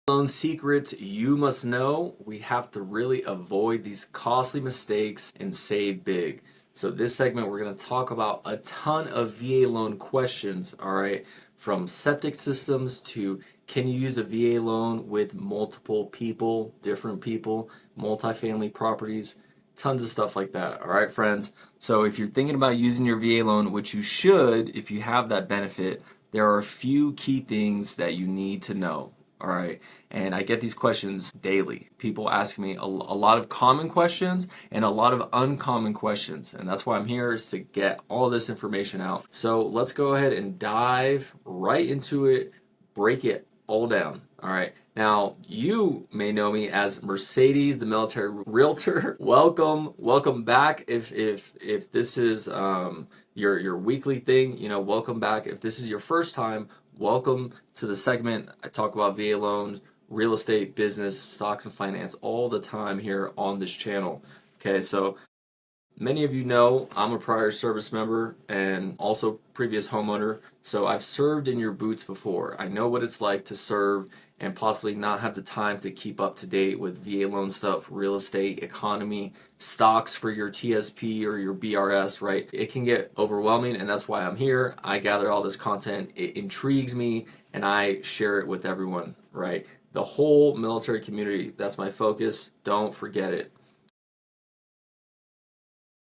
Loan secrets you must know. We have to really avoid these costly mistakes and save big. So this segment we're going to talk about a ton of VA loan questions, all right? From septic systems to can you use a VA loan with multiple people, different people, multifamily properties, tons of stuff like that. All right, friends. So if you're thinking about using your VA loan, which you should if you have that benefit, there are a few key things that you need to know. All right. And I get these questions daily. People ask me a lot of common questions and a lot of uncommon questions. And that's why I'm here, is to get all this information out. So let's go ahead and dive right into it, break it all down. All right. Now, you may know me as Mercedes the Military Realtor. Welcome back. If this is your weekly thing, welcome back. If this is your first time, welcome to the segment. I talk about VA loans, real estate, business, stocks, and finance all the time here on this channel. Okay, so many of you know I'm a prior service member and also previous homeowner, so I've served in your boots before. I know what it's like to serve and possibly not have the time to keep up to date with VA loan stuff, real estate, economy, stocks for your TSP or your BRS, right? It can get overwhelming, and that's why I'm here. I gather all this content, it intrigues me, and I share it with everyone, right? The whole military community, that's my focus. Don't forget it.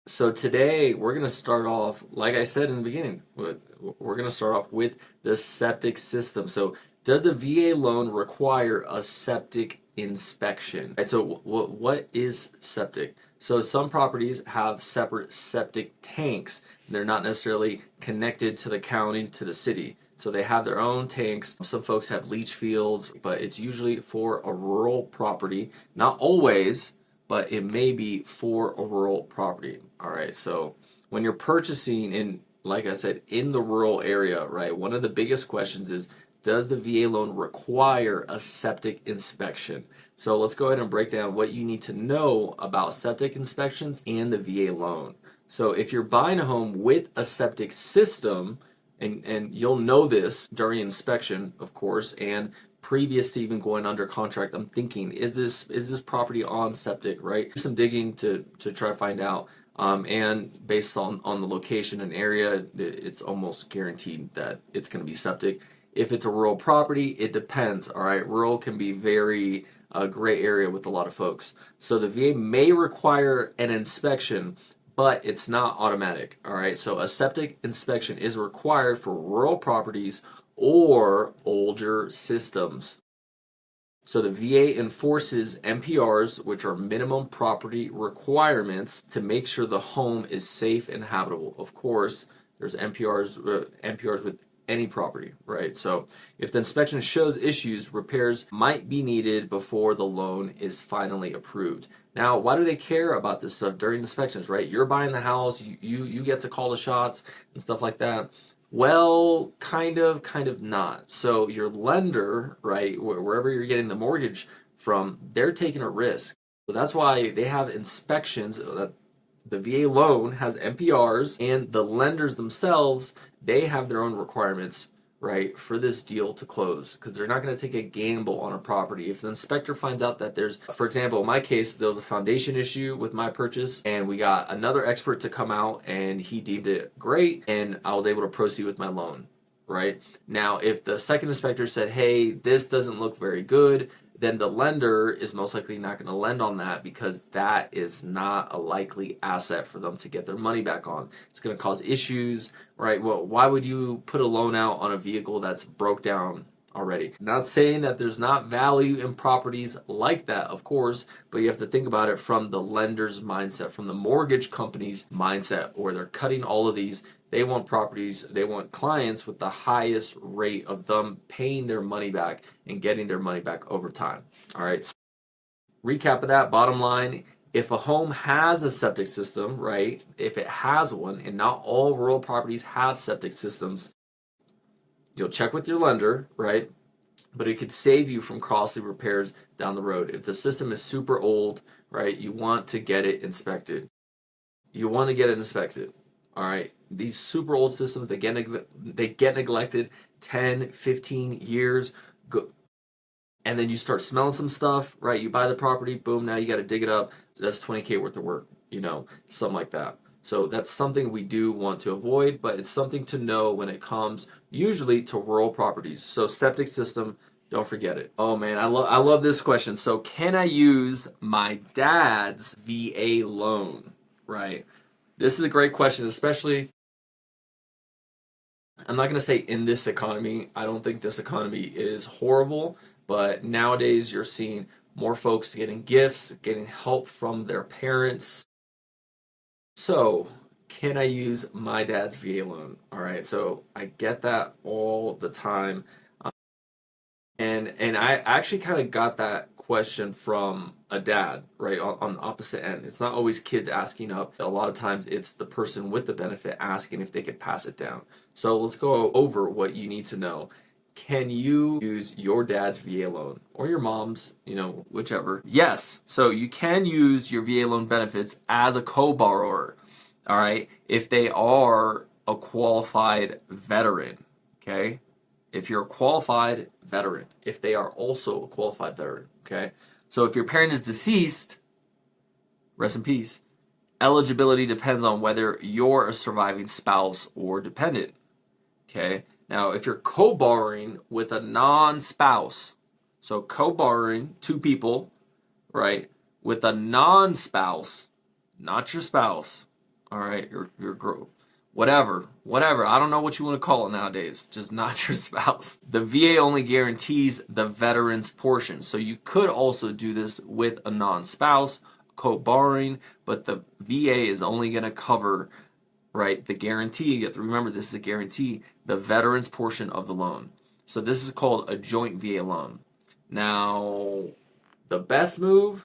So today we're going to start off, like I said in the beginning, we're going to start off with the septic system. So does a VA loan require a septic inspection? Right, so what is septic? So some properties have separate septic tanks. They're not necessarily connected to the county, to the city. So they have their own tanks. Some folks have leach fields, but it's usually for a rural property. Not always, but it may be for a rural property. All right, so when you're purchasing in, like I said, in the rural area, right, one of the biggest questions is, does the VA loan require a septic inspection? So let's go ahead and break down what you need to know about septic inspections and the VA loan. So if you're buying a home with a septic system, and you'll know this during inspection, of course, and previous to even going under contract, I'm thinking, is this property on septic, right? Do some digging to try to find out. And based on the location and area, it's almost guaranteed that it's going to be septic. If it's a rural property, it depends. All right, rural can be very gray area with a lot of folks. So the VA may require an inspection, but it's not automatic. All right, so a septic inspection is required for rural properties or older systems. So the VA enforces MPRs, which are minimum property requirements, to make sure the home is safe and habitable. Of course, there's MPRs with any property, right? So if the inspection shows issues, repairs might be needed before the loan is finally approved. Now, why do they care about this stuff during inspections, right? You're buying the house, you get to call the shots and stuff like that. Well, kind of not. So your lender, right, wherever you're getting the mortgage from, they're taking a risk. So that's why they have inspections. The VA loan has MPRs, and the lenders themselves, they have their own requirements, right, for this deal to close, because they're not going to take a gamble on a property. If the inspector finds out that there's, for example, in my case, there was a foundation issue with my purchase, and we got another expert to come out, and he deemed it great, and I was able to proceed with my loan. Right now, if the second inspector said, hey, this doesn't look very good, then the lender is most likely not going to lend on that, because that is not a likely asset for them to get their money back on. It's going to cause issues, right? Well, why would you put a loan out on a vehicle that's broke down already? Not saying that there's not value in properties like that, of course, but you have to think about it from the lender's mindset, from the mortgage company's mindset, where they're cutting all of these. They want properties, they want clients with the highest rate of them paying their money back and getting their money back over time. All right. So recap of that, bottom line, if a home has a septic system, right? If it has one, and not all rural properties have septic systems, you'll check with your lender, right? But it could save you from costly repairs down the road. If the system is super old, right, you want to get it inspected. You want to get it inspected. All right, these super old systems, they get neglected 10, 15 years. and then you start smelling some stuff, right? You buy the property, boom, now you got to dig it up. That's 20K worth of work, something like that. So that's something we do want to avoid, but it's something to know when it comes usually to rural properties. So septic system, don't forget it. Oh man, I love this question. So can I use my dad's VA loan? Right. This is a great question, especially I'm not going to say in this economy. I don't think this economy is horrible, but nowadays you're seeing more folks getting gifts, getting help from their parents. So, can I use my dad's VA loan? All right, so I get that all the time. And I actually kind of got that question from a dad, right, on the opposite end. It's not always kids asking up. A lot of times it's the person with the benefit asking if they could pass it down. So let's go over what you need to know. Can you use your dad's VA loan or your mom's, whichever? Yes. So you can use your VA loan benefits as a co-borrower, all right, if they are a qualified veteran, okay? If you're a qualified veteran, if they are also a qualified veteran, okay? So if your parent is deceased, rest in peace, eligibility depends on whether you're a surviving spouse or dependent, okay? Now, if you're co-borrowing with a non-spouse, so co-borrowing two people, right, with a non-spouse, not your spouse, all right, your girl, whatever. I don't know what you want to call it nowadays. Just not your spouse. The VA only guarantees the veteran's portion. So you could also do this with a non-spouse, co-borrowing, but the VA is only going to cover, right, the guarantee. You have to remember this is a guarantee, the veteran's portion of the loan. So this is called a joint VA loan. Now, the best move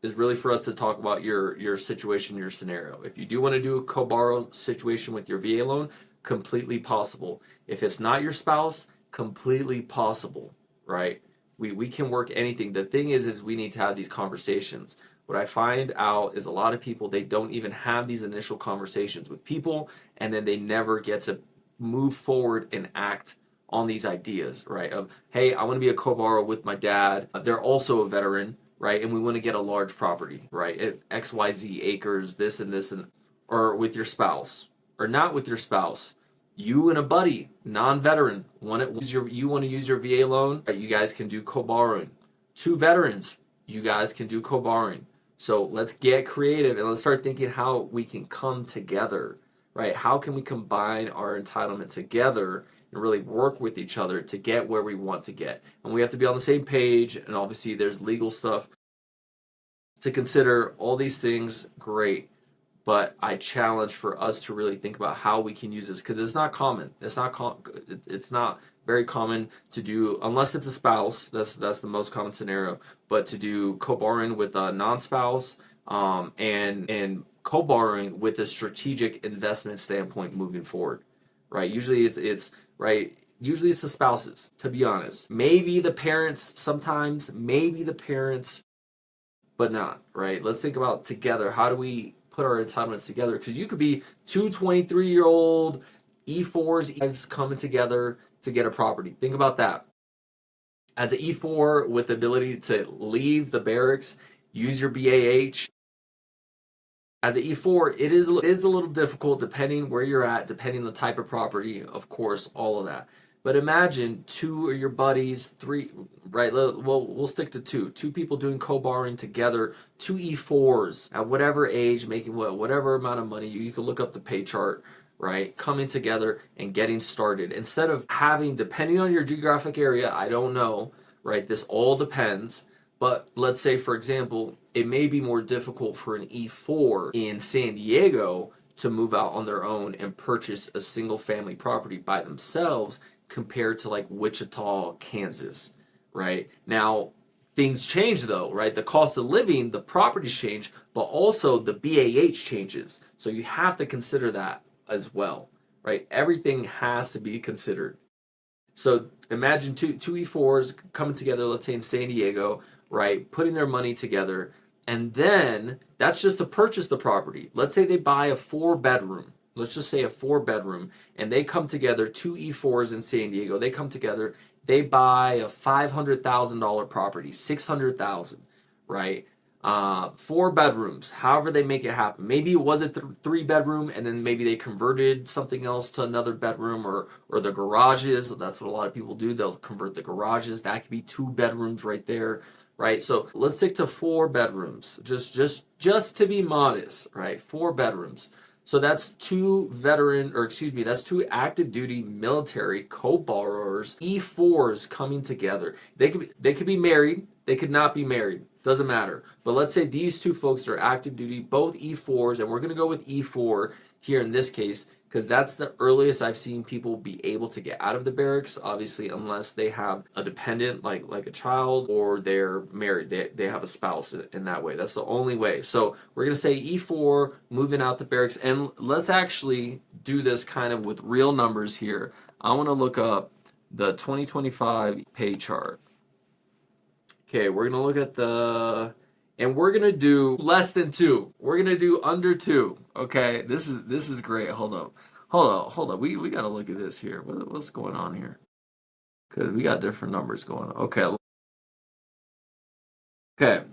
is really for us to talk about your situation, your scenario. If you do want to do a co-borrow situation with your VA loan, completely possible. If it's not your spouse, completely possible, right? We can work anything. The thing is we need to have these conversations. What I find out is a lot of people, they don't even have these initial conversations with people, and then they never get to move forward and act on these ideas, right? Of, hey, I want to be a co-borrower with my dad. They're also a veteran, right? And we want to get a large property, right? At XYZ acres, this and this, and or with your spouse, or not with your spouse. You and a buddy, non-veteran, you want to use your VA loan, right? You guys can do co-borrowing. Two veterans, you guys can do co-borrowing. So let's get creative and let's start thinking how we can come together, right? How can we combine our entitlement together and really work with each other to get where we want to get? And we have to be on the same page, and obviously there's legal stuff to consider. All these things, great, but I challenge for us to really think about how we can use this, because it's not common. It's not very common to do unless it's a spouse. That's the most common scenario. But to do co-borrowing with a non-spouse, and co-borrowing with a strategic investment standpoint moving forward, right? Usually it's right. Usually it's the spouses, to be honest. Maybe the parents sometimes, maybe the parents, but not, right? Let's think about together. How do we put our entitlements together? Because you could be two 23-year-old E4s, E5s coming together to get a property. Think about that. As an E4 with the ability to leave the barracks, use your BAH. As an E4, it is a little difficult depending where you're at, depending on the type of property, of course, all of that. But imagine two of your buddies, three, right? Well, we'll stick to two. Two people doing co-borrowing together, two E4s at whatever age, making whatever amount of money. You can look up the pay chart, right? Coming together and getting started. Instead of having, depending on your geographic area, I don't know, right? This all depends. But let's say, for example, it may be more difficult for an E4 in San Diego to move out on their own and purchase a single family property by themselves compared to like Wichita, Kansas, right? Now, things change though, right? The cost of living, the properties change, but also the BAH changes. So you have to consider that as well, right? Everything has to be considered. So imagine two E4s coming together, let's say in San Diego, right? Putting their money together. And then that's just to purchase the property. Let's say they buy a 4 bedroom. Let's just say a 4 bedroom. And they come together, two E4s in San Diego. They come together they buy a $500,000 property, 600,000, right? 4 bedrooms, however they make it happen. Maybe it was a 3 bedroom, and then maybe they converted something else to another bedroom, or the garages. That's what a lot of people do. They'll convert the garages. That could be 2 bedrooms right there, right? So let's stick to 4 bedrooms, just to be modest, right? 4 bedrooms. So that's that's two active duty military co-borrowers, E4s coming together. They could be married, they could not be married. Doesn't matter. But let's say these two folks are active duty, both E4s, and we're going to go with E4 here in this case because that's the earliest I've seen people be able to get out of the barracks, obviously, unless they have a dependent like a child, or they're married. They have a spouse in that way. That's the only way. So we're going to say E4 moving out the barracks. And let's actually do this kind of with real numbers here. I want to look up the 2025 pay chart. Okay, we're gonna look at and we're gonna do less than 2. We're gonna do under 2. Okay, this is great. Hold up. We gotta look at this here. What's going on here? Because we got different numbers going on. Okay.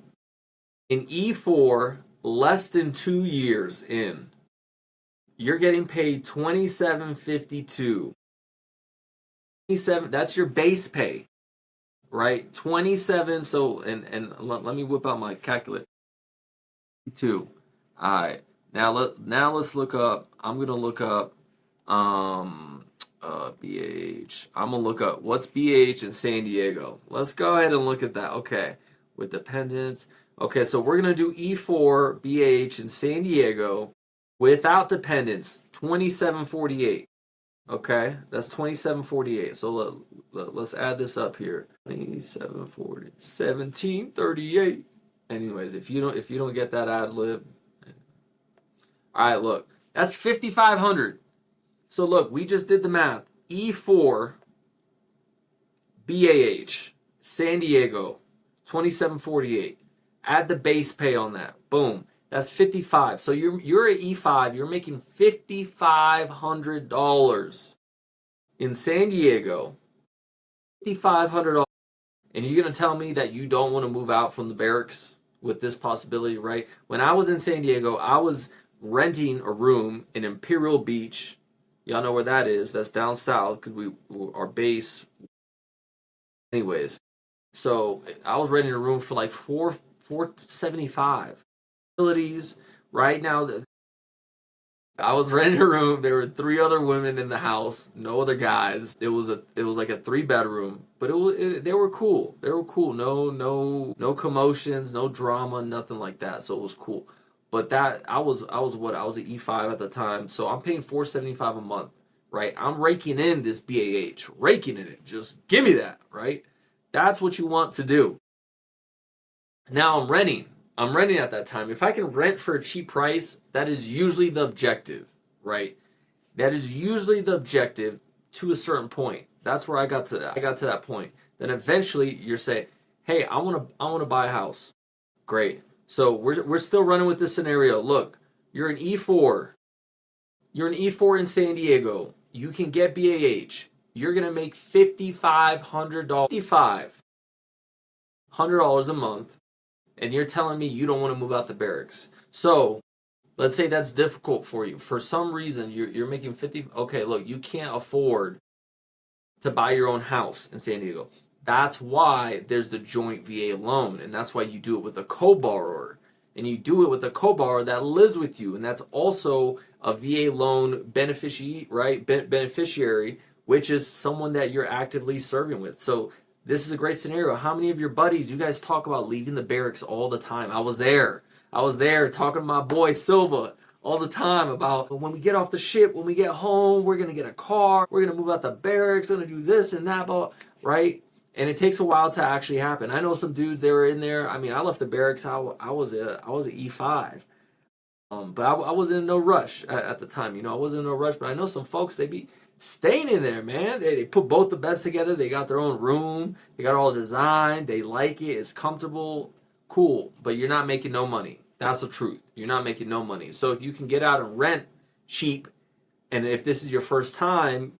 In E4, less than 2 years in, you're getting paid 27.52. 27. That's your base pay, right? 27. So and let me whip out my calculator. 2. All right. Now let's look up. I'm gonna look up BH. I'm gonna look up what's BH in San Diego. Let's go ahead and look at that. Okay, with dependents. Okay, so we're gonna do E4 BH in San Diego without dependents. 2748. Okay, that's 2748. So let's add this up here. 2740. 1738. Anyways, if you don't get that ad lib, all right, look, that's 5,500. So look, we just did the math. E4 BAH San Diego 2748. Add the base pay on that. Boom. That's 55. So you're at E5. You're making $5,500 in San Diego. $5,500. And you're going to tell me that you don't want to move out from the barracks with this possibility, right? When I was in San Diego, I was renting a room in Imperial Beach. Y'all know where that is. That's down south because our base. Anyways, so I was renting a room for like $475. Facilities right now. I was renting a room. There were 3 other women in the house, no other guys. It was like a 3 bedroom, but they were cool. They were cool. No commotions, no drama, nothing like that. So it was cool. But that I was at E5 at the time, so I'm paying $475 a month, right? I'm raking in this BAH, raking in it. Just give me that, right? That's what you want to do. Now I'm renting. I'm renting at that time. If I can rent for a cheap price, that is usually the objective, right? That is usually the objective to a certain point. That's where I got to that. I got to that point. Then eventually you're saying, "Hey, I want to buy a house." Great. So we're still running with this scenario. Look, you're an E4. You're an E4 in San Diego. You can get BAH. You're gonna make $5,500. $5,500 a month, and you're telling me you don't want to move out the barracks. So let's say that's difficult for you. For some reason, you're making 50. Okay, look, you can't afford to buy your own house in San Diego. That's why there's the joint VA loan, and that's why you do it with a co-borrower. And you do it with a co-borrower that lives with you, and that's also a VA loan beneficiary, right? Beneficiary, which is someone that you're actively serving with. So this is a great scenario. How many of your buddies, you guys talk about leaving the barracks all the time? I was there. I was there talking to my boy Silva all the time about when we get off the ship, when we get home, we're going to get a car, we're going to move out the barracks, going to do this and that, right? And it takes a while to actually happen. I know some dudes, they were in there. I mean, I left the barracks. I was at E5. But I wasn't in no rush at the time. I wasn't in no rush. But I know some folks, they be staying in there, man. They put both the beds together. They got their own room. They got all designed. They like it. It's comfortable. Cool. But you're not making no money. That's the truth. You're not making no money. So if you can get out and rent cheap, and if this is your first time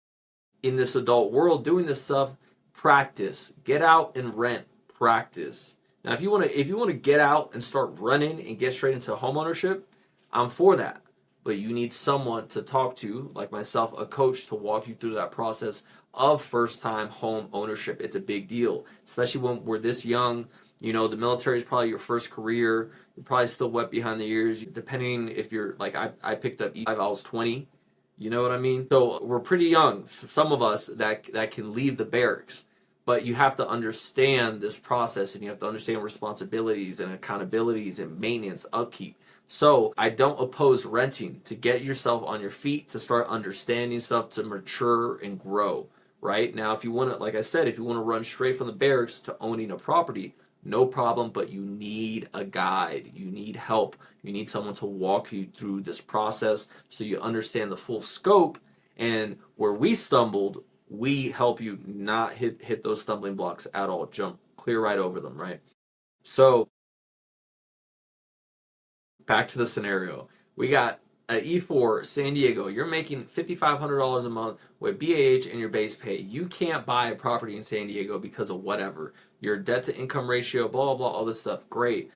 in this adult world doing this stuff, practice. Get out and rent, practice. Now, if you want to get out and start running and get straight into homeownership, I'm for that. But you need someone to talk to, like myself, a coach to walk you through that process of first time home ownership. It's a big deal, especially when we're this young. The military is probably your first career. You're probably still wet behind the ears, depending if you're like I picked up E5, I was 20. You know what I mean? So we're pretty young, some of us that can leave the barracks. But you have to understand this process, and you have to understand responsibilities and accountabilities and maintenance, upkeep. So I don't oppose renting to get yourself on your feet, to start understanding stuff, to mature and grow. Right now, if you want to, like I said, if you want to run straight from the barracks to owning a property, no problem, but you need a guide. You need help. You need someone to walk you through this process so you understand the full scope. And where we stumbled, we help you not hit those stumbling blocks at all. Jump clear right over them, right? So back to the scenario. We got an E4 San Diego. You're making $5,500 a month with BAH and your base pay. You can't buy a property in San Diego because of whatever. Your debt to income ratio, blah, blah, blah, all this stuff. Great.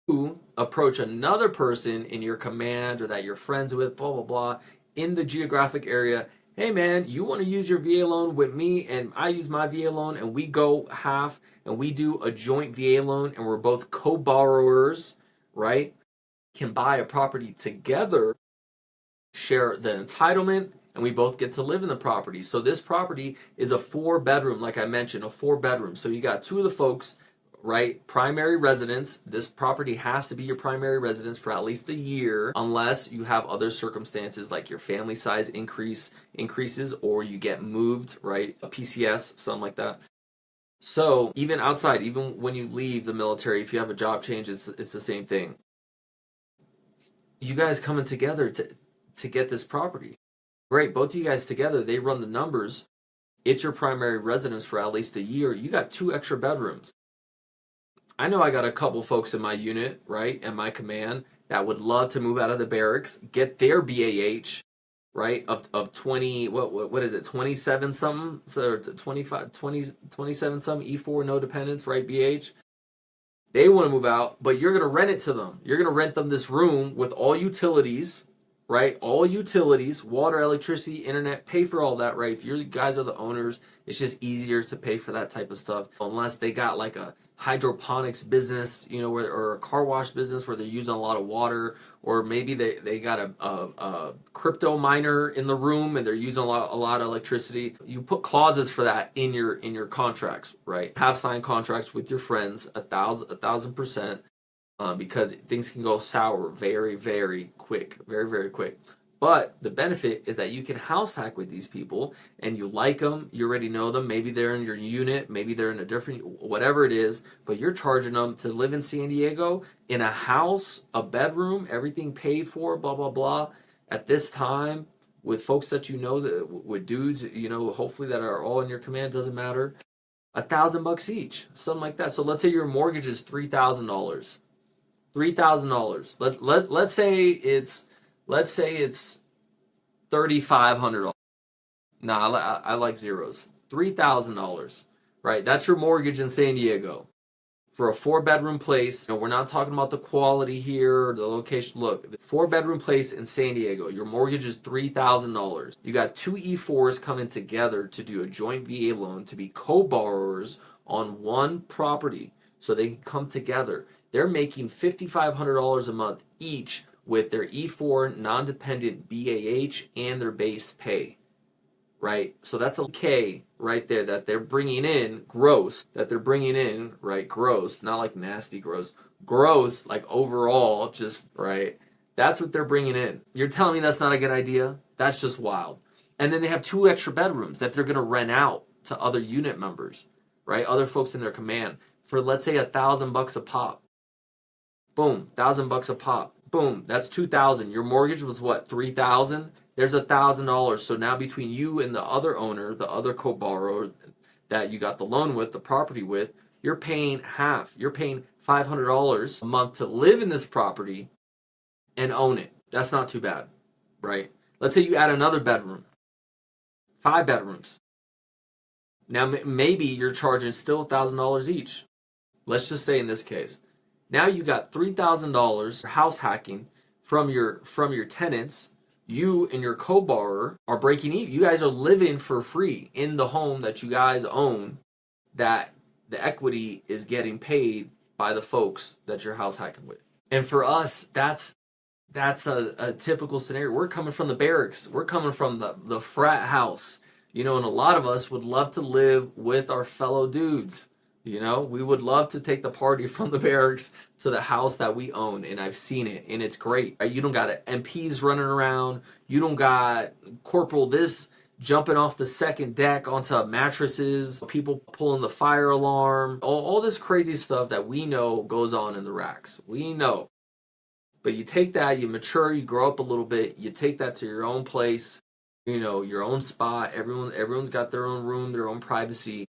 You approach another person in your command or that you're friends with, blah, blah, blah, in the geographic area. Hey man, you want to use your VA loan with me and I use my VA loan, and we go half and we do a joint VA loan and we're both co-borrowers, right? Can buy a property together, share the entitlement, and we both get to live in the property. So this property is a 4-bedroom, like I mentioned, a 4-bedroom. So you got two of the folks, right? Primary residence. This property has to be your primary residence for at least a year, unless you have other circumstances like your family size increases or you get moved, right? A PCS, something like that. So even outside, even when you leave the military, if you have a job change, it's the same thing. You guys coming together to get this property. Great, both of you guys together, they run the numbers. It's your primary residence for at least a year. You got 2 extra bedrooms. I know I got a couple folks in my unit, right, and my command that would love to move out of the barracks, get their BAH, right, of 20, what is it, 27 something, so 25, 20, 27 something, E4, no dependents, right, BH. They want to move out, but you're going to rent it to them. You're going to rent them this room with all utilities, right? All utilities, water, electricity, internet, pay for all that, right? If you guys are the owners, it's just easier to pay for that type of stuff. Unless they got like a hydroponics business, or a car wash business where they're using a lot of water, or maybe they got a crypto miner in the room and they're using a lot of electricity. You put clauses for that in your contracts, right? Have signed contracts with your friends, 1,000%, because things can go sour very, very quick, very, very quick. But the benefit is that you can house hack with these people and you like them, you already know them. Maybe they're in your unit, maybe they're in a different, whatever it is, but you're charging them to live in San Diego in a house, a bedroom, everything paid for, blah, blah, blah, at this time with folks that with dudes, hopefully that are all in your command, doesn't matter. $1,000 each, something like that. So let's say your mortgage is $3,000. $3,000. Let's say it's $3,500. Nah, I like zeros. $3,000, right? That's your mortgage in San Diego for a 4-bedroom place. We're not talking about the quality here, or the location. Look, the 4-bedroom place in San Diego. Your mortgage is $3,000. You got 2 E4s coming together to do a joint VA loan to be co-borrowers on one property, so they can come together. They're making $5,500 a month each with their E4 non-dependent BAH and their base pay, right? So that's a K right there that they're bringing in, gross, right? Gross, not like nasty gross, like overall, just, right? That's what they're bringing in. You're telling me that's not a good idea? That's just wild. And then they have 2 extra bedrooms that they're going to rent out to other unit members, right? Other folks in their command for, let's say, $1,000 a pop. Boom, $1,000 a pop. Boom, that's 2,000. Your mortgage was what, 3,000? There's $1,000. So now between you and the other owner, the other co-borrower that you got the loan with, the property with, you're paying half. You're paying $500 a month to live in this property and own it. That's not too bad, right? Let's say you add another bedroom, 5 bedrooms. Now, maybe you're charging still $1,000 each. Let's just say in this case, now you got $3,000 house hacking from your tenants. You and your co-borrower are breaking even. You guys are living for free in the home that you guys own. That the equity is getting paid by the folks that you're house hacking with. And for us, that's a typical scenario. We're coming from the barracks. We're coming from the frat house. And a lot of us would love to live with our fellow dudes. We would love to take the party from the barracks to the house that we own, and I've seen it, and it's great. You don't got MPs running around. You don't got Corporal this jumping off the second deck onto mattresses, people pulling the fire alarm, all this crazy stuff that we know goes on in the racks. We know. But you take that, you mature, you grow up a little bit, you take that to your own place, your own spot. Everyone's got their own room, their own privacy,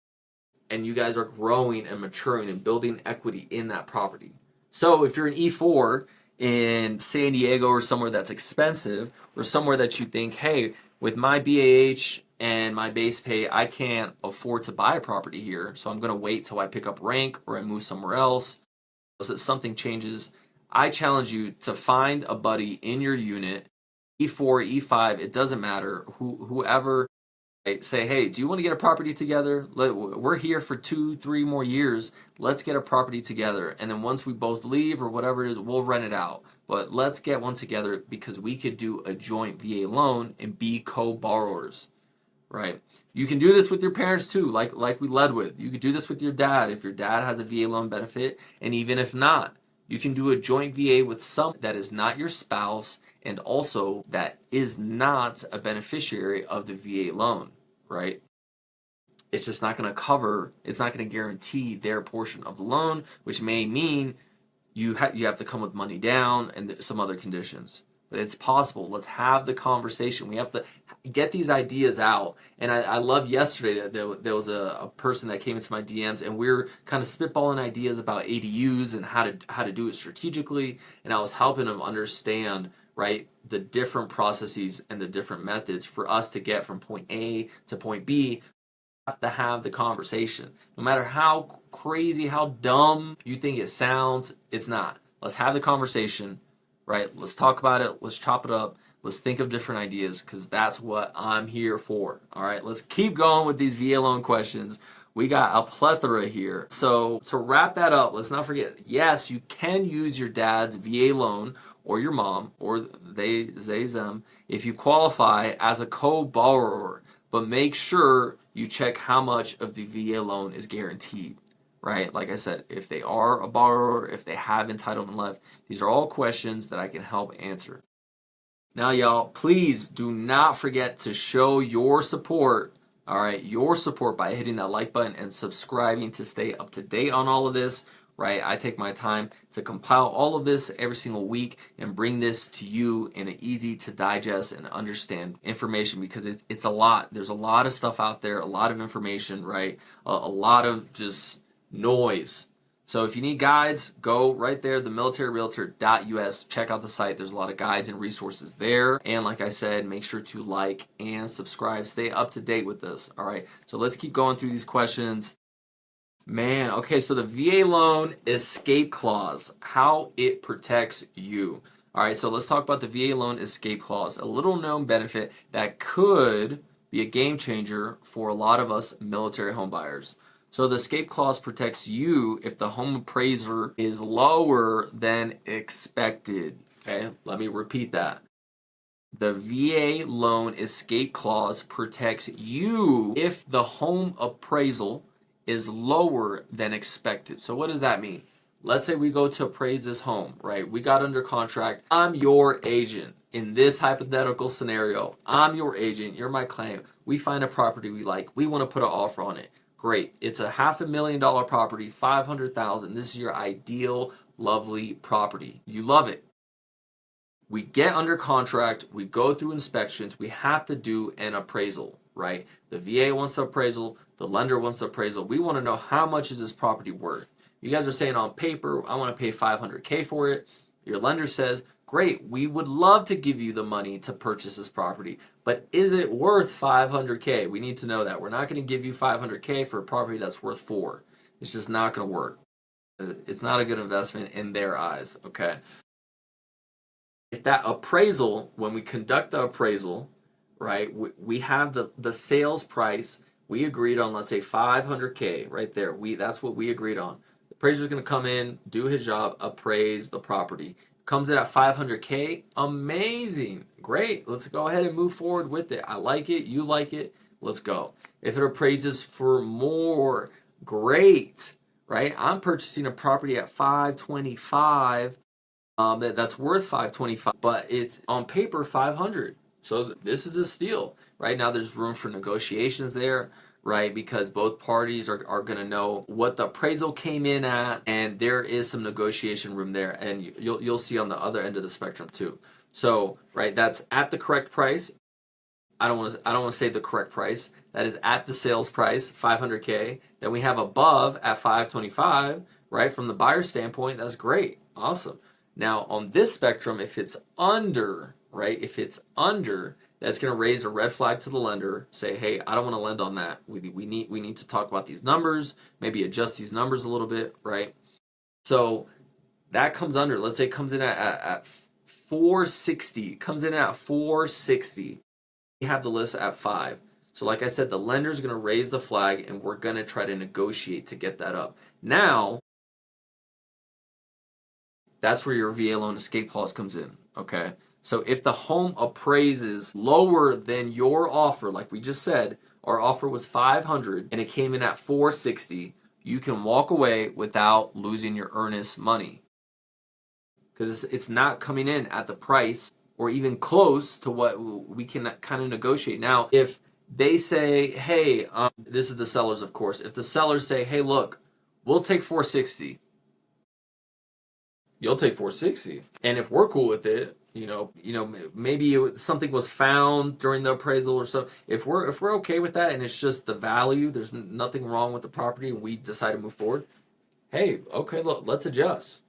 and you guys are growing and maturing and building equity in that property. So if you're an E4 in San Diego or somewhere that's expensive, or somewhere that you think, hey, with my BAH and my base pay, I can't afford to buy a property here, so I'm going to wait till I pick up rank or I move somewhere else, so that something changes. I challenge you to find a buddy in your unit, E4, E5, it doesn't matter, whoever, say, hey, do you want to get a property together? We're here for 2-3 more years. Let's get a property together. And then once we both leave or whatever it is, we'll rent it out. But let's get one together because we could do a joint VA loan and be co-borrowers, right? You can do this with your parents too, like we led with. You could do this with your dad if your dad has a VA loan benefit, and even if not, you can do a joint VA with someone that is not your spouse and also that is not a beneficiary of the VA loan, right? It's just not going to cover, it's not going to guarantee their portion of the loan, which may mean you have to come with money down and some other conditions. But it's possible. Let's have the conversation. We have to get these ideas out. And I love yesterday that there was a person that came into my DMs, and we were kind of spitballing ideas about ADUs and how to do it strategically. And I was helping them understand, right, the different processes and the different methods for us to get from point A to point B. Have to have the conversation. No matter how crazy, how dumb you think it sounds, it's not. Let's have the conversation, right? Let's talk about it. Let's chop it up. Let's think of different ideas because that's what I'm here for. All right, let's keep going with these VA loan questions. We got a plethora here. So to wrap that up, let's not forget, yes, you can use your dad's VA loan or your mom or they, them, if you qualify as a co-borrower, but make sure you check how much of the VA loan is guaranteed, right? Like I said, if they are a borrower, if they have entitlement left, these are all questions that I can help answer. Now, y'all, please do not forget to show your support, all right, your support by hitting that like button and subscribing to stay up to date on all of this, right? I take my time to compile all of this every single week and bring this to you in an easy to digest and understand information because it's a lot. There's a lot of stuff out there, a lot of information, right? A lot of just noise. So if you need guides, go right there, themilitaryrealtor.us. Check out the site. There's a lot of guides and resources there. And like I said, make sure to like and subscribe. Stay up to date with this. All right. So let's keep going through these questions. Man, okay, so the VA loan escape clause, how it protects you. All right, so let's talk about the VA loan escape clause, a little known benefit that could be a game changer for a lot of us military home buyers. So the escape clause protects you if the home appraiser is lower than expected. Okay, let me repeat that. The VA loan escape clause protects you if the home appraisal is lower than expected. So what does that mean? Let's say we go to appraise this home, right? We got under contract. I'm your agent. In this hypothetical scenario, I'm your agent. You're my client. We find a property we like. We want to put an offer on it. Great. It's a $500,000 property, $500,000. This is your ideal, lovely property. You love it. We get under contract, we go through inspections, we have to do an appraisal, right? The VA wants the appraisal, the lender wants the appraisal. We want to know how much is this property worth. You guys are saying on paper, I want to pay $500K for it. Your lender says Great, we would love to give you the money to purchase this property, but is it worth 500K? We need to know that. We're not going to give you 500K for a property that's worth 4. It's just not going to work. It's not a good investment in their eyes, okay? If that appraisal, when we conduct the appraisal, right, we have the sales price we agreed on, let's say 500K right there. That's what we agreed on. The appraiser's going to come in, do his job, appraise the property. Comes in at 500K, amazing, great. Let's go ahead and move forward with it. I like it, you like it, let's go. If it appraises for more, great, right? I'm purchasing a property at 525 that's worth 525, but it's on paper 500. So this is a steal. Right now, there's room for negotiations there, right? Because both parties are going to know what the appraisal came in at, and there is some negotiation room there, and you'll see on the other end of the spectrum too. So, right, that's at the correct price. I don't want to say the correct price. That is at the sales price, 500K. Then we have above at 525, right? From the buyer standpoint, that's great. Awesome. Now, on this spectrum, if it's under, right? If it's under, that's going to raise a red flag to the lender. Say, hey, I don't want to lend on that. We need to talk about these numbers, maybe adjust these numbers a little bit, right? So that comes under. Let's say it comes in at 460. Comes in at 460. We have the list at 5. So like I said, the lender's going to raise the flag and we're going to try to negotiate to get that up. Now, that's where your VA loan escape clause comes in, okay? So if the home appraises lower than your offer, like we just said, our offer was 500 and it came in at 460, you can walk away without losing your earnest money. Because it's not coming in at the price or even close to what we can kind of negotiate. Now, if they say, hey, this is the sellers, of course. If the sellers say, hey, look, we'll take 460, you'll take 460. And if we're cool with it, maybe something was found during the appraisal or so. If we're okay with that and it's just the value, there's nothing wrong with the property, and we decide to move forward. Hey, okay, look, let's adjust,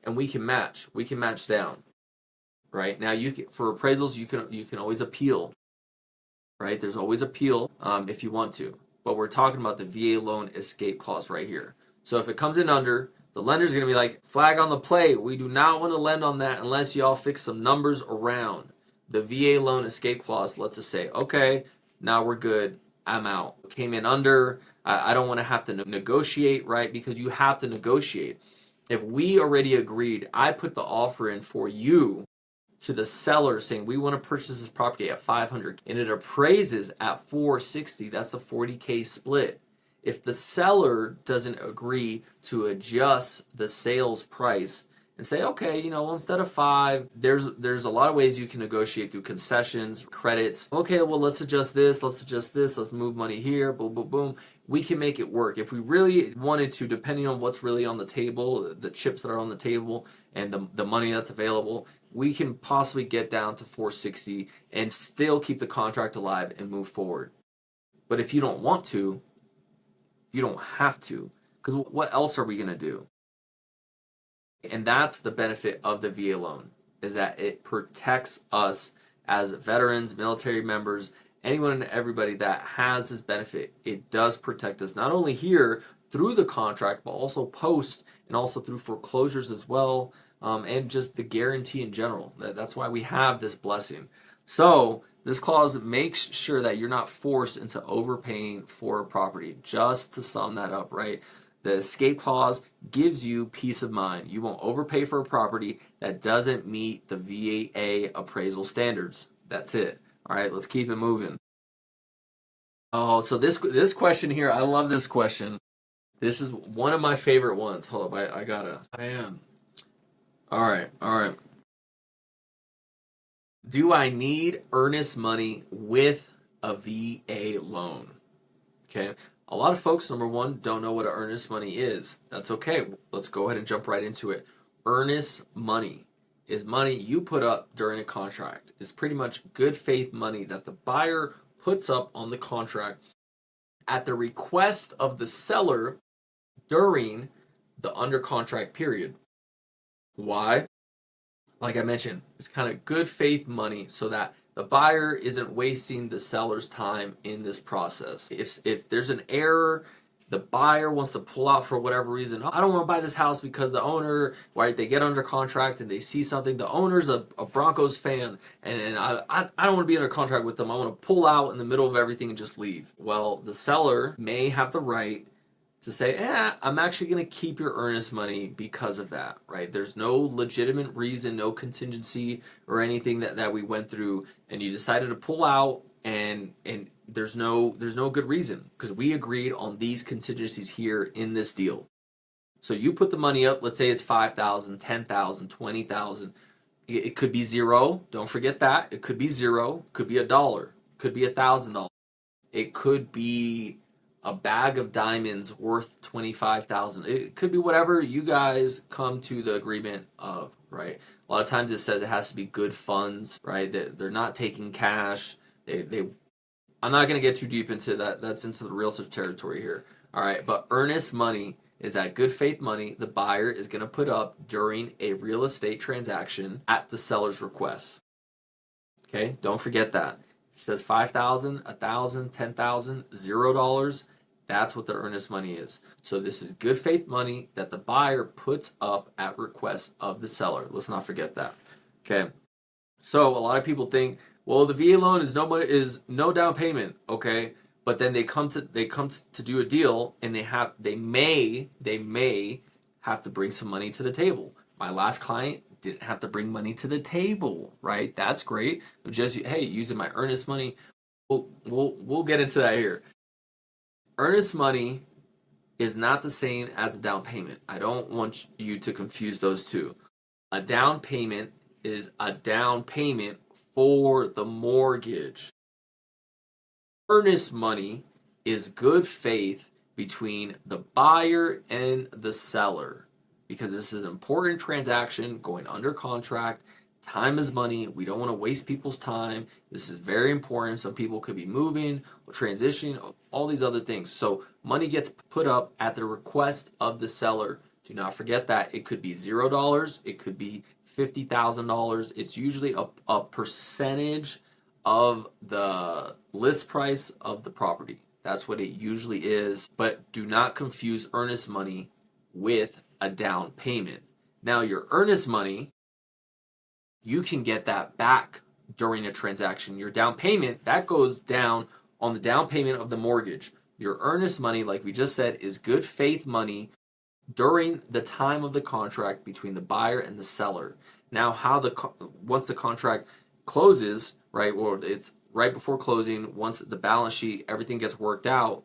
and we can match. We can match down. Right now, for appraisals, you can always appeal. Right, there's always appeal if you want to, but we're talking about the VA loan escape clause right here. So if it comes in under, the lender's going to be like, flag on the play. We do not want to lend on that unless y'all fix some numbers around. The VA loan escape clause lets us say, okay, now we're good. I'm out. Came in under. I don't want to have to negotiate, right? Because you have to negotiate. If we already agreed, I put the offer in for you to the seller saying we want to purchase this property at 500 and it appraises at 460, that's a 40K split. If the seller doesn't agree to adjust the sales price and say, okay, instead of 5, there's a lot of ways you can negotiate through concessions, credits. Okay, well, let's adjust this, let's move money here, boom, boom, boom. We can make it work. If we really wanted to, depending on what's really on the table, the chips that are on the table, and the money that's available, we can possibly get down to 460 and still keep the contract alive and move forward. But if you don't want to, you don't have to. Because what else are we going to do? And that's the benefit of the VA loan, is that it protects us as veterans, military members, anyone and everybody that has this benefit. It does protect us not only here through the contract, but also post and also through foreclosures as well, and just the guarantee in general. That's why we have this blessing. So this clause makes sure that you're not forced into overpaying for a property. Just to sum that up, right? The escape clause gives you peace of mind. You won't overpay for a property that doesn't meet the VA appraisal standards. That's it. All right, let's keep it moving. Oh, so this question here, I love this question. This is one of my favorite ones. Hold up, I am. All right, all right. Do I need earnest money with a VA loan? Okay. A lot of folks, number one, don't know what an earnest money is. That's okay. Let's go ahead and jump right into it. Earnest money is money you put up during a contract. It's pretty much good faith money that the buyer puts up on the contract at the request of the seller during the under contract period. Why? Like I mentioned, it's kind of good faith money so that the buyer isn't wasting the seller's time in this process. If there's an error, the buyer wants to pull out for whatever reason. "Oh, I don't want to buy this house because the owner, right? They get under contract and they see something. The owner's a Broncos fan, and I don't want to be under contract with them. I want to pull out in the middle of everything and just leave." Well, the seller may have the right to say, I'm actually going to keep your earnest money because of that, right? There's no legitimate reason, no contingency or anything that we went through, and you decided to pull out, and there's no good reason because we agreed on these contingencies here in this deal. So you put the money up, let's say it's 5,000, 10,000, 20,000. It could be zero. Don't forget that. It could be zero, could be $1, could be $1,000. It could be a bag of diamonds worth 25,000. It could be whatever you guys come to the agreement of, right? A lot of times it says it has to be good funds, right? That they're not taking cash. They I'm not going to get too deep into that. That's into the realtor territory here. All right, but earnest money is that good faith money the buyer is going to put up during a real estate transaction at the seller's request. Okay, don't forget that. It says 5,000, 1,000, 10,000, $0. That's what the earnest money is. So this is good faith money that the buyer puts up at request of the seller. Let's not forget that. Okay. So a lot of people think, well, the VA loan is no down payment, okay? But then they come to do a deal, and they may have to bring some money to the table. My last client didn't have to bring money to the table, right? That's great. Just, hey, using my earnest money. We'll get into that here. Earnest money is not the same as a down payment. I don't want you to confuse those two. A down payment is a down payment for the mortgage. Earnest money is good faith between the buyer and the seller because this is an important transaction going under contract. Time is money. We don't want to waste people's time. This is very important. Some people could be moving or transitioning, all these other things. So money gets put up at the request of the seller. Do not forget that. It could be $0. It could be $50,000. It's usually a percentage of the list price of the property. That's what it usually is. But do not confuse earnest money with a down payment. Now, your earnest money, you can get that back during a transaction. Your down payment, that goes down on the down payment of the mortgage. Your earnest money, like we just said, is good faith money during the time of the contract between the buyer and the seller. Now, once the contract closes, right, or it's right before closing, once the balance sheet, everything gets worked out,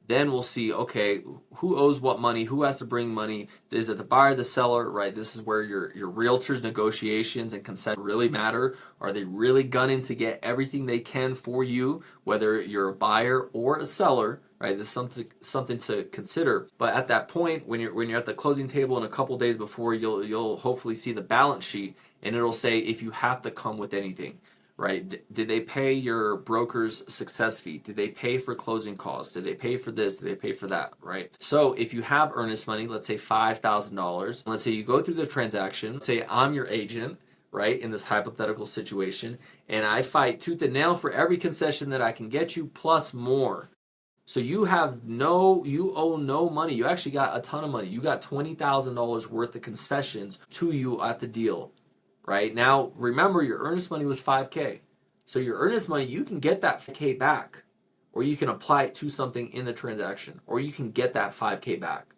then we'll see, okay, who owes what money, who has to bring money, is it the buyer, the seller, right? This is where your realtor's negotiations and consent really matter. Are they really gunning to get everything they can for you, whether you're a buyer or a seller, right? This is something to consider. But at that point, when you're at the closing table in a couple days before, you'll hopefully see the balance sheet, and it'll say if you have to come with anything, right? Did they pay your broker's success fee? Did they pay for closing costs? Did they pay for this? Did they pay for that, right? So if you have earnest money, let's say $5,000, let's say you go through the transaction, say I'm your agent, right, in this hypothetical situation, and I fight tooth and nail for every concession that I can get you plus more. So you owe no money. You actually got a ton of money. You got $20,000 worth of concessions to you at the deal. Right? Now, remember your earnest money was 5K. So your earnest money, you can get that 5K back, or you can apply it to something in the transaction, or you can get that 5K back.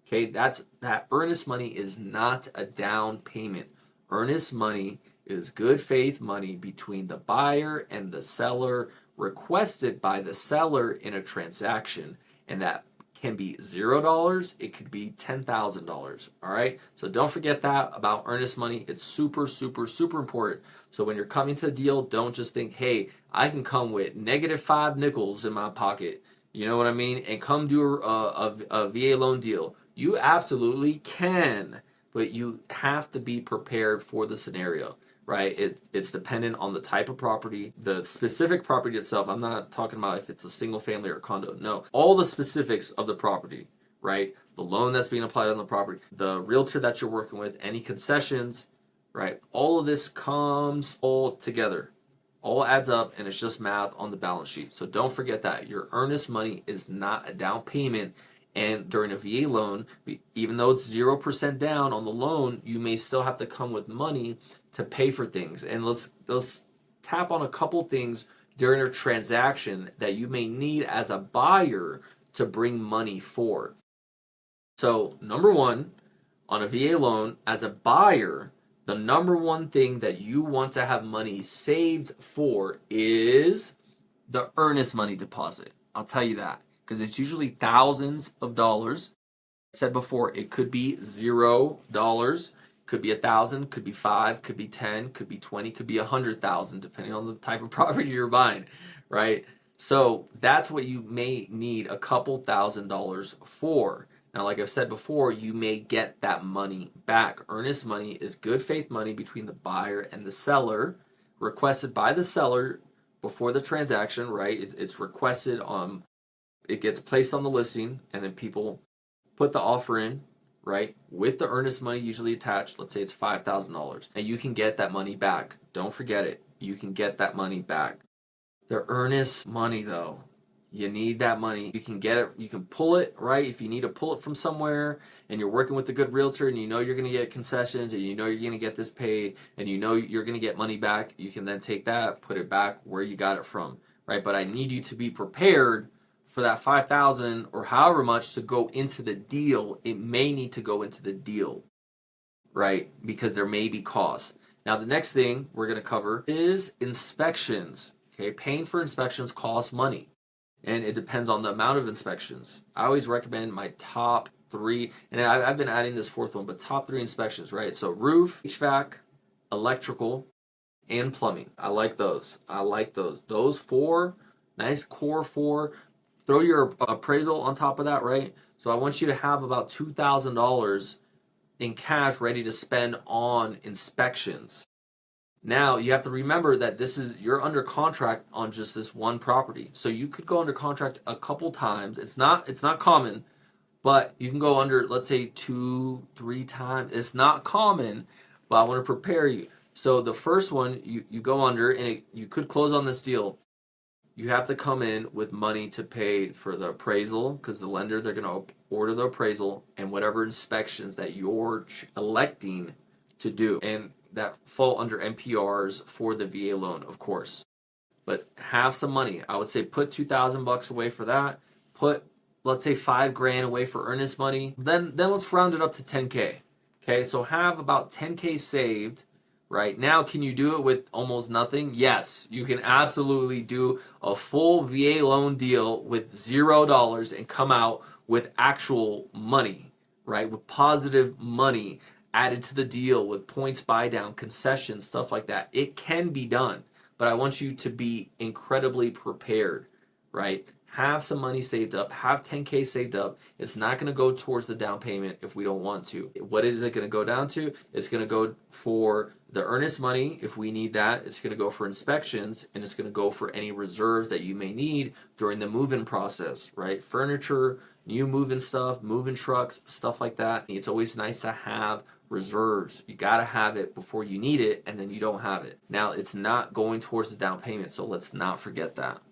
Okay? That earnest money is not a down payment. Earnest money is good faith money between the buyer and the seller requested by the seller in a transaction, and that can be $0, it could be $10,000. All right, so don't forget that about earnest money. It's super, super, super important. So when you're coming to a deal, don't just think, hey, I can come with -5 nickels in my pocket. You know what I mean? And come do a VA loan deal. You absolutely can, but you have to be prepared for the scenario, right? It's dependent on the type of property, the specific property itself. I'm not talking about if it's a single family or a condo. No, all the specifics of the property, right? The loan that's being applied on the property, the realtor that you're working with, any concessions, right? All of this comes all together, all adds up, and it's just math on the balance sheet. So don't forget that your earnest money is not a down payment. And during a VA loan, even though it's 0% down on the loan, you may still have to come with money to pay for things. And let's tap on a couple things during a transaction that you may need as a buyer to bring money for. So, number one, on a VA loan, as a buyer, the number one thing that you want to have money saved for is the earnest money deposit. I'll tell you that because it's usually thousands of dollars. I said before, it could be $0, could be 1,000, could be 5, could be 10, could be 20, could be 100,000, depending on the type of property you're buying, right? So that's what you may need a couple $1,000s for. Now, like I've said before, you may get that money back. Earnest money is good faith money between the buyer and the seller, requested by the seller before the transaction, right? It's requested it gets placed on the listing, and then people put the offer in, right? With the earnest money usually attached. Let's say it's $5,000, and you can get that money back. Don't forget it. You can get that money back. The earnest money, though, you need that money. You can get it, you can pull it, right? If you need to pull it from somewhere and you're working with a good realtor and you know you're going to get concessions and you know you're going to get this paid and you know you're going to get money back, you can then take that, put it back where you got it from, right? But I need you to be prepared for that 5,000 or however much to go into the deal. It may need to go into the deal, right? Because there may be costs. Now, the next thing we're going to cover is inspections. Okay, paying for inspections costs money, and it depends on the amount of inspections. I always recommend my top three, and I've been adding this fourth one, but top three inspections, right? So roof, HVAC, electrical, and plumbing. I like those. I like those. Those four, nice core four. Throw your appraisal on top of that, right? So I want you to have about $2,000 in cash ready to spend on inspections. Now you have to remember that you're under contract on just this one property. So you could go under contract a couple times. It's not common, but you can go under, let's say 2, 3 times. It's not common, but I want to prepare you. So the first one you go under, and you could close on this deal. You have to come in with money to pay for the appraisal, because the lender, they're going to order the appraisal and whatever inspections that you're electing to do, and that fall under MPRs for the VA loan, of course. But have some money. I would say put $2,000 away for that. Put, let's say, $5,000 away for earnest money. Then let's round it up to 10K. Okay, so have about 10K saved. Right now, can you do it with almost nothing? Yes, you can absolutely do a full VA loan deal with $0 and come out with actual money, right? With positive money added to the deal with points buy down, concessions, stuff like that. It can be done, but I want you to be incredibly prepared, right? Have some money saved up, have 10K saved up. It's not going to go towards the down payment if we don't want to. What is it going to go down to? It's going to go for the earnest money if we need that. It's going to go for inspections, and it's going to go for any reserves that you may need during the move-in process, right? Furniture, new move-in stuff, move-in trucks, stuff like that. It's always nice to have reserves. You got to have it before you need it, and then you don't have it. Now, it's not going towards the down payment, so let's not forget that.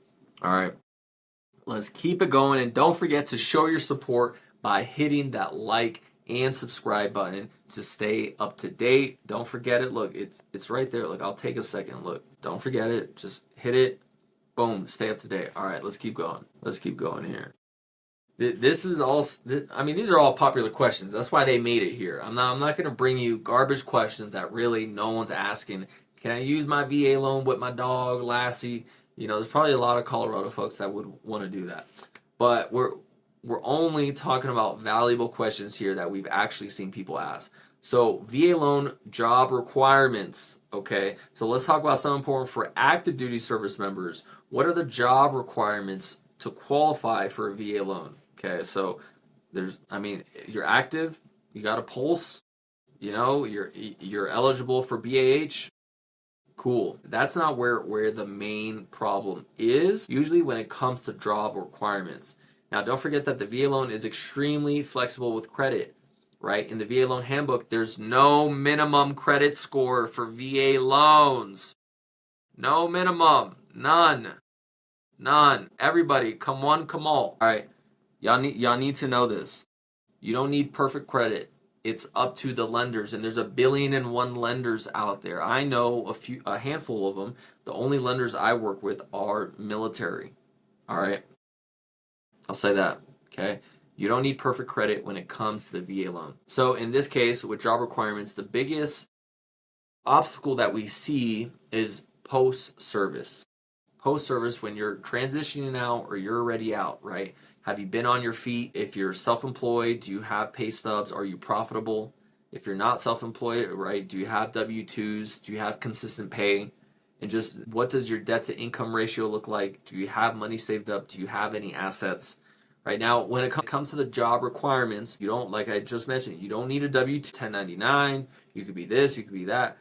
All right. Let's keep it going, and don't forget to show your support by hitting that like and subscribe button to stay up to date. Don't forget it. Look, it's right there. Look, I'll take a second. Look, don't forget it. Just hit it. Boom, stay up to date. All right, let's keep going. Let's keep going here. This is all. I mean, these are all popular questions. That's why they made it here. I'm not going to bring you garbage questions that really no one's asking. Can I use my VA loan with my dog Lassie? You know, there's probably a lot of Colorado folks that would want to do that. But we're only talking about valuable questions here that we've actually seen people ask. So VA loan job requirements. Okay, so let's talk about something important for active duty service members. What are the job requirements to qualify for a VA loan? Okay, so you're active, you got a pulse, you know, you're eligible for BAH. Cool. That's not where the main problem is, usually when it comes to job requirements. Now, don't forget that the VA loan is extremely flexible with credit. right? In the VA loan handbook, there's no minimum credit score for VA loans. No minimum. None. None. Everybody, come one, come all. All right. Y'all need to know this. You don't need perfect credit. It's up to the lenders, and there's 1,000,000,001 lenders out there. I know a handful of them. The only lenders I work with are military. All right. I'll say that. Okay. You don't need perfect credit when it comes to the VA loan. So in this case, with job requirements, the biggest obstacle that we see is post service. Post service, when you're transitioning out or you're already out, right? Have you been on your feet? If you're self employed, do you have pay stubs? Are you profitable? If you're not self employed, right, do you have W 2s? Do you have consistent pay? And just what does your debt to income ratio look like? Do you have money saved up? Do you have any assets? Right now, when it comes to the job requirements, you don't, like I just mentioned, you don't need a W 2 1099. You could be this, you could be that.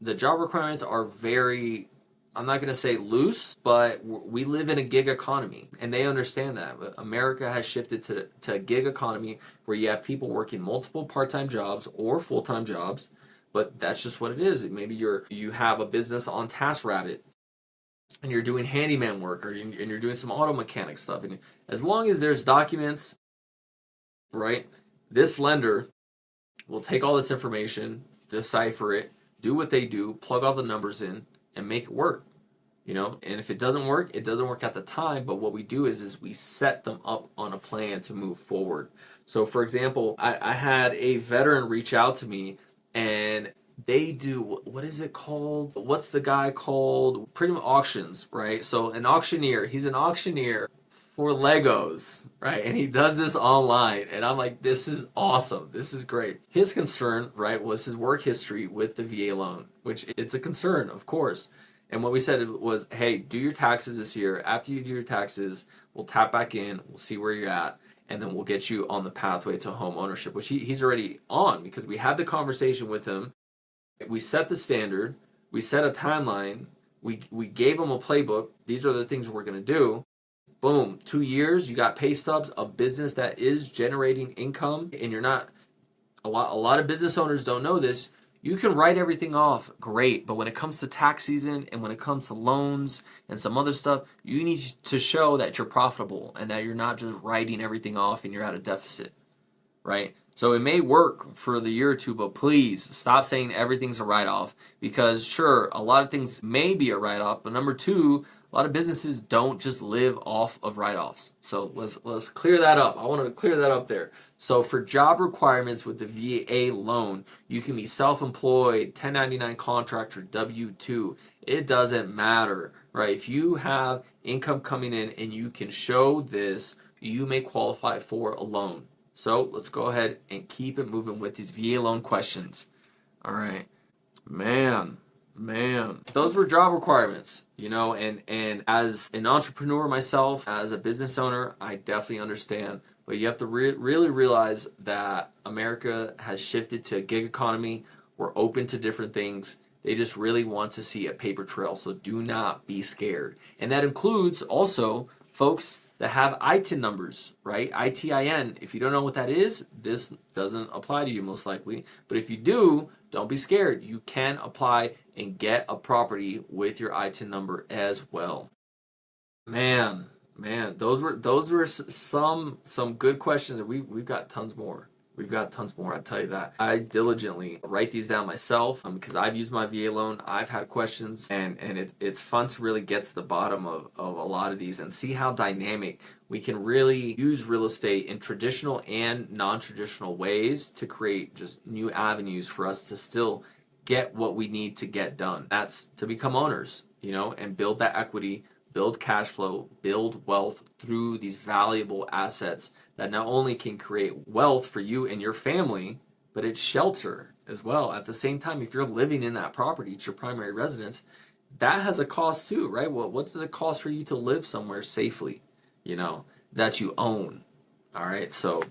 The job requirements are very, I'm not going to say loose, but we live in a gig economy and they understand that. America has shifted to a gig economy where you have people working multiple part-time jobs or full-time jobs, but that's just what it is. Maybe you have a business on TaskRabbit and you're doing handyman work, and you're doing some auto mechanic stuff. And as long as there's documents, right, this lender will take all this information, decipher it, do what they do, plug all the numbers in, and make it work. And if it doesn't work, it doesn't work at the time. But what we do is we set them up on a plan to move forward. So, for example, I had a veteran reach out to me, and they do, what is it called? What's the guy called? Pretty much auctions, right? So an auctioneer, he's an auctioneer for Legos, right? And he does this online. And I'm like, this is awesome. This is great. His concern, right, was his work history with the VA loan, which it's a concern, of course. And what we said was, hey, do your taxes this year. After you do your taxes, we'll tap back in, we'll see where you're at, and then we'll get you on the pathway to home ownership, which he's already on because we had the conversation with him. We set the standard, we set a timeline, we gave him a playbook. These are the things we're going to do. Boom, 2 years, you got pay stubs, a business that is generating income, and you're not, a lot of business owners don't know this. You can write everything off, great, but when it comes to tax season and when it comes to loans and some other stuff, you need to show that you're profitable and that you're not just writing everything off and you're at a deficit, right? So it may work for the year or two, but please stop saying everything's a write-off, because sure, a lot of things may be a write-off, but number two, a lot of businesses don't just live off of write-offs. So let's clear that up. I want to clear that up there. So for job requirements with the VA loan, you can be self-employed, 1099 contractor, W-2. It doesn't matter, right? If you have income coming in and you can show this, you may qualify for a loan. So let's go ahead and keep it moving with these VA loan questions. All right. Man, those were job requirements, and as an entrepreneur myself, as a business owner, I definitely understand. But you have to really realize that America has shifted to a gig economy. We're open to different things. They just really want to see a paper trail, so do not be scared. And that includes also folks that have ITIN numbers, right? ITIN. If you don't know what that is, this doesn't apply to you most likely. But if you do, don't be scared. You can apply and get a property with your ITIN number as well. Man, those were some good questions. We've got tons more. We've got tons more, I tell you that. I diligently write these down myself because I've used my VA loan. I've had questions, and it's fun to really get to the bottom of a lot of these and see how dynamic we can really use real estate in traditional and non-traditional ways to create just new avenues for us to still get what we need to get done. That's to become owners, and build that equity, build cash flow, build wealth through these valuable assets that not only can create wealth for you and your family, but it's shelter as well. At the same time, if you're living in that property, it's your primary residence, that has a cost too, right? Well, what does it cost for you to live somewhere safely, that you own? All right, so,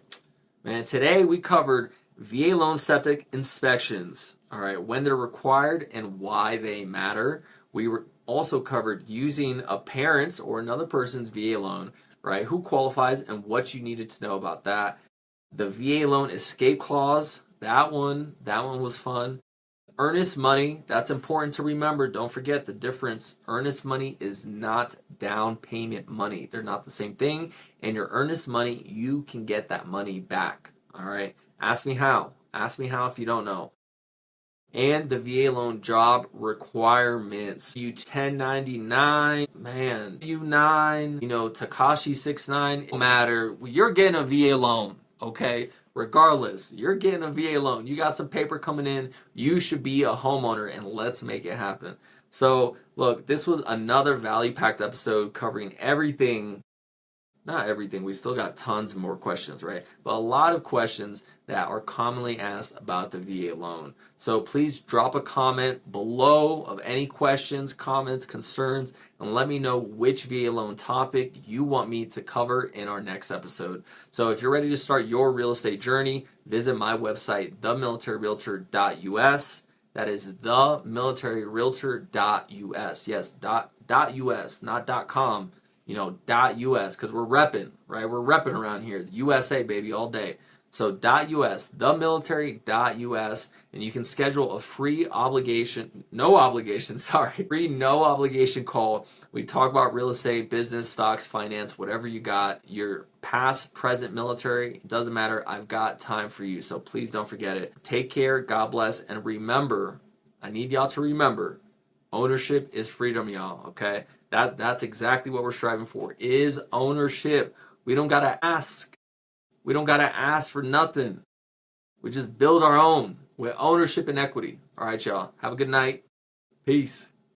man, today we covered VA loan septic inspections, all right, when they're required and why they matter. We were also covered using a parent's or another person's VA loan, right? Who qualifies and what you needed to know about that. The VA loan escape clause, that one was fun. Earnest money, that's important to remember. Don't forget the difference. Earnest money is not down payment money. They're not the same thing. And your earnest money, you can get that money back. All right. Ask me how. Ask me how if you don't know. And the VA loan job requirements. You 1099, man, U9, Takashi 69, no matter. You're getting a VA loan, okay? Regardless, you're getting a VA loan. You got some paper coming in. You should be a homeowner, and let's make it happen. So, look, this was another value packed episode covering everything. Not everything, we still got tons more questions, right? But a lot of questions that are commonly asked about the VA loan. So please drop a comment below of any questions, comments, concerns, and let me know which VA loan topic you want me to cover in our next episode. So if you're ready to start your real estate journey, visit my website, themilitaryrealtor.us. That is themilitaryrealtor.us. Yes, .us, not .com. .us, because we're repping, right? We're repping around here. The USA, baby, all day. So .us, themilitary.us, and you can schedule a free no obligation call. We talk about real estate, business, stocks, finance, whatever you got. Your past, present military, doesn't matter. I've got time for you, so please don't forget it. Take care, God bless, and remember, I need y'all to remember, ownership is freedom, y'all, okay? That's exactly what we're striving for, is ownership. We don't gotta ask. We don't gotta ask for nothing. We just build our own with ownership and equity. All right, y'all. Have a good night. Peace.